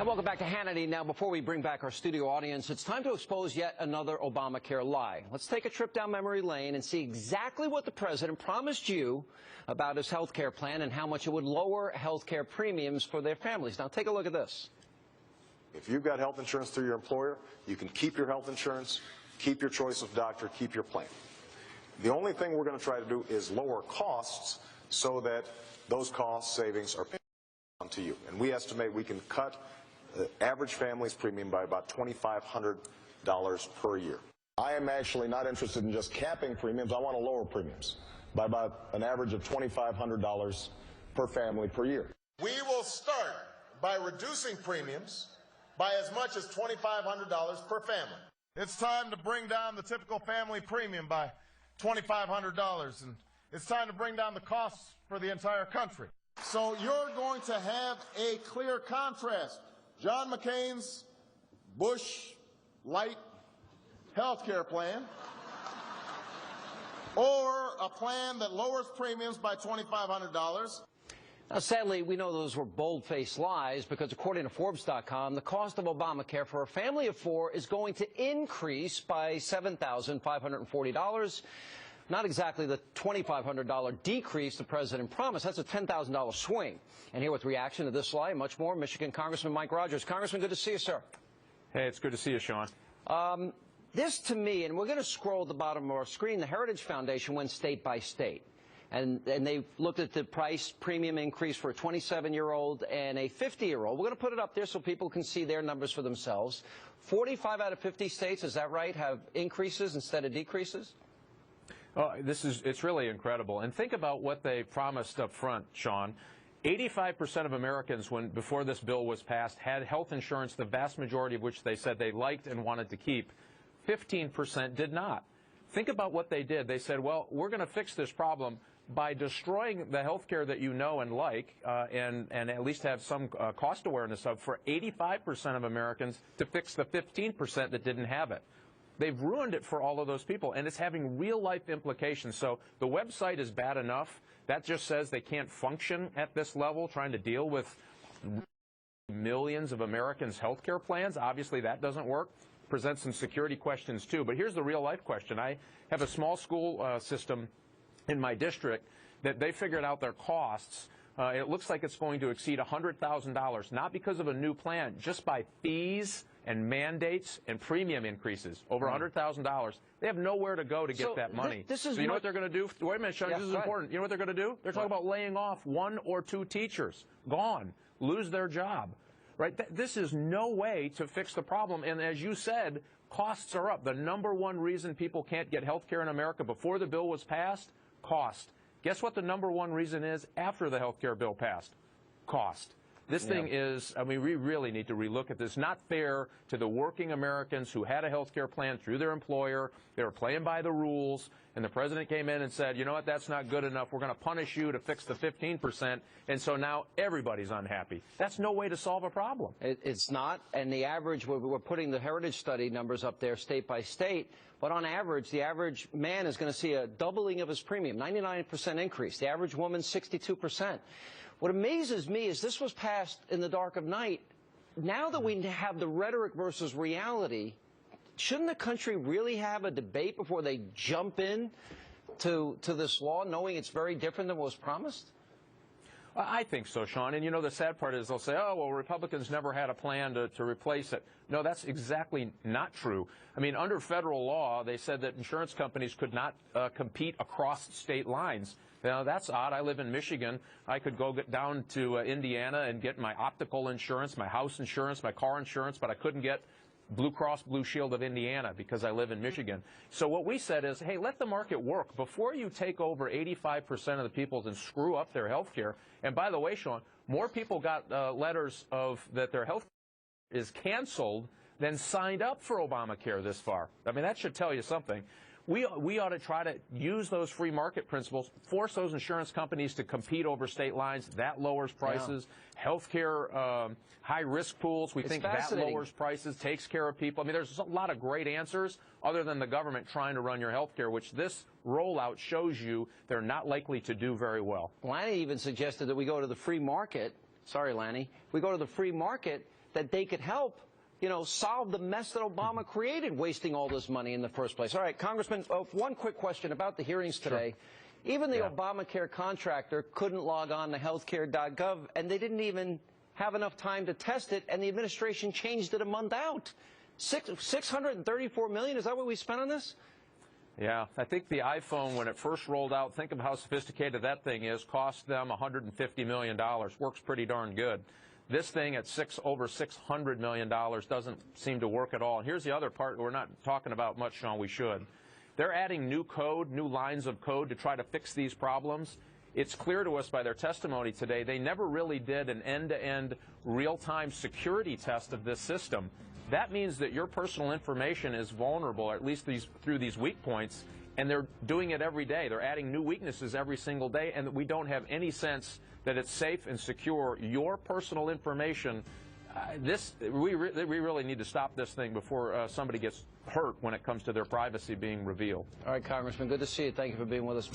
And welcome back to Hannity. Now, before we bring back our studio audience, it's time to expose yet another Obamacare lie. Let's take a trip down memory lane and see exactly what the president promised you about his health care plan and how much it would lower health care premiums for their families. Now, take a look at this. If you've got health insurance through your employer, you can keep your health insurance, keep your choice of doctor, keep your plan. The only thing we're going to try to do is lower costs so that those cost savings are paid on to you. And we estimate we can cut the average family's premium by about $2,500 per year. I am actually not interested in just capping premiums. I want to lower premiums by about an average of $2,500 per family per year. We will start by reducing premiums by as much as $2,500 per family. It's time to bring down the typical family premium by $2,500, and it's time to bring down the costs for the entire country. So you're going to have a clear contrast. John McCain's Bush Light health care plan, or a plan that lowers premiums by $2,500. Now, sadly, we know those were bold-faced lies because, according to Forbes.com, the cost of Obamacare for a family of four is going to increase by $7,540. Not exactly the $2,500 decrease the president promised. That's a $10,000 swing. And here with reaction to this lie and much more, Michigan Congressman Mike Rogers. Congressman, good to see you, sir. Hey, it's good to see you, Sean. This, to me, and we're going to scroll at the bottom of our screen, the Heritage Foundation went state by state. And they looked at the price premium increase for a 27-year-old and a 50-year-old. We're going to put it up there so people can see their numbers for themselves. 45 out of 50 states, is that right, have increases instead of decreases? Oh, it's really incredible. And think about what they promised up front, Sean. 85% of Americans, before this bill was passed, had health insurance, the vast majority of which they said they liked and wanted to keep. 15% did not. Think about what they did. They said, well, we're going to fix this problem by destroying the health care that you know and like, and at least have some cost awareness of, for 85% of Americans to fix the 15% that didn't have it. They've ruined it for all of those people, and it's having real-life implications. So the website is bad enough. That just says they can't function at this level, trying to deal with millions of Americans' health care plans. Obviously, that doesn't work. Presents some security questions, too. But here's the real-life question. I have a small school system in my district that they figured out their costs. It looks like it's going to exceed $100,000, not because of a new plan, just by fees and mandates and premium increases, over $100,000. They have nowhere to go to get that money. This is so you know what they're going to do? Wait a minute, Sean, this is important. You know what they're going to do? They're talking about laying off 1 or 2 teachers. Gone. Lose their job. Right? This is no way to fix the problem. And as you said, costs are up. The #1 reason people can't get health care in America before the bill was passed? Cost. Guess what the #1 reason is after the health care bill passed? Cost. This thing is, I mean, we really need to relook at this. Not fair to the working Americans who had a health care plan through their employer. They were playing by the rules, and the president came in and said, you know what, that's not good enough. We're going to punish you to fix the 15%, and so now everybody's unhappy. That's no way to solve a problem. It's not, and the average, we're putting the Heritage Study numbers up there state by state, but on average, the average man is going to see a doubling of his premium, 99% increase. The average woman, 62%. What amazes me is this was passed in the dark of night. Now that we have the rhetoric versus reality, shouldn't the country really have a debate before they jump in to this law, knowing it's very different than what was promised? I think so, Sean. And, you know, the sad part is they'll say, oh, well, Republicans never had a plan to replace it. No, that's exactly not true. I mean, under federal law, they said that insurance companies could not compete across state lines. Now, that's odd. I live in Michigan. I could go down to Indiana and get my optical insurance, my house insurance, my car insurance, but I couldn't get Blue Cross Blue Shield of Indiana because I live in Michigan. So what we said is, hey, let the market work. Before you take over 85% of the people and screw up their health care. And by the way, Sean, more people got letters that their health care is canceled than signed up for Obamacare this far. I mean, that should tell you something. We ought to try to use those free market principles, force those insurance companies to compete over state lines. That lowers prices. Yeah. Healthcare high-risk pools, we think that lowers prices, takes care of people. I mean, there's a lot of great answers other than the government trying to run your health care, which this rollout shows you they're not likely to do very well. Lanny even suggested that we go to the free market. Sorry, Lanny. We go to the free market that they could help, you know, solve the mess that Obama created, wasting all this money in the first place. All right, Congressman, one quick question about the hearings today. Sure. Even the Obamacare contractor couldn't log on to healthcare.gov, and they didn't even have enough time to test it, and the administration changed it a month out. $634 million, is that what we spent on this? Yeah, I think the iPhone, when it first rolled out, think of how sophisticated that thing is, cost them $150 million. Works pretty darn good. This thing at over $600 million doesn't seem to work at all. And here's the other part we're not talking about much, Sean, we should. They're adding new code, new lines of code to try to fix these problems. It's clear to us by their testimony today they never really did an end-to-end real-time security test of this system. That means that your personal information is vulnerable, at least through these weak points, and they're doing it every day. They're adding new weaknesses every single day, and we don't have any sense that it's safe and secure. Your personal information, we really need to stop this thing before somebody gets hurt when it comes to their privacy being revealed. All right, Congressman, good to see you. Thank you for being with us.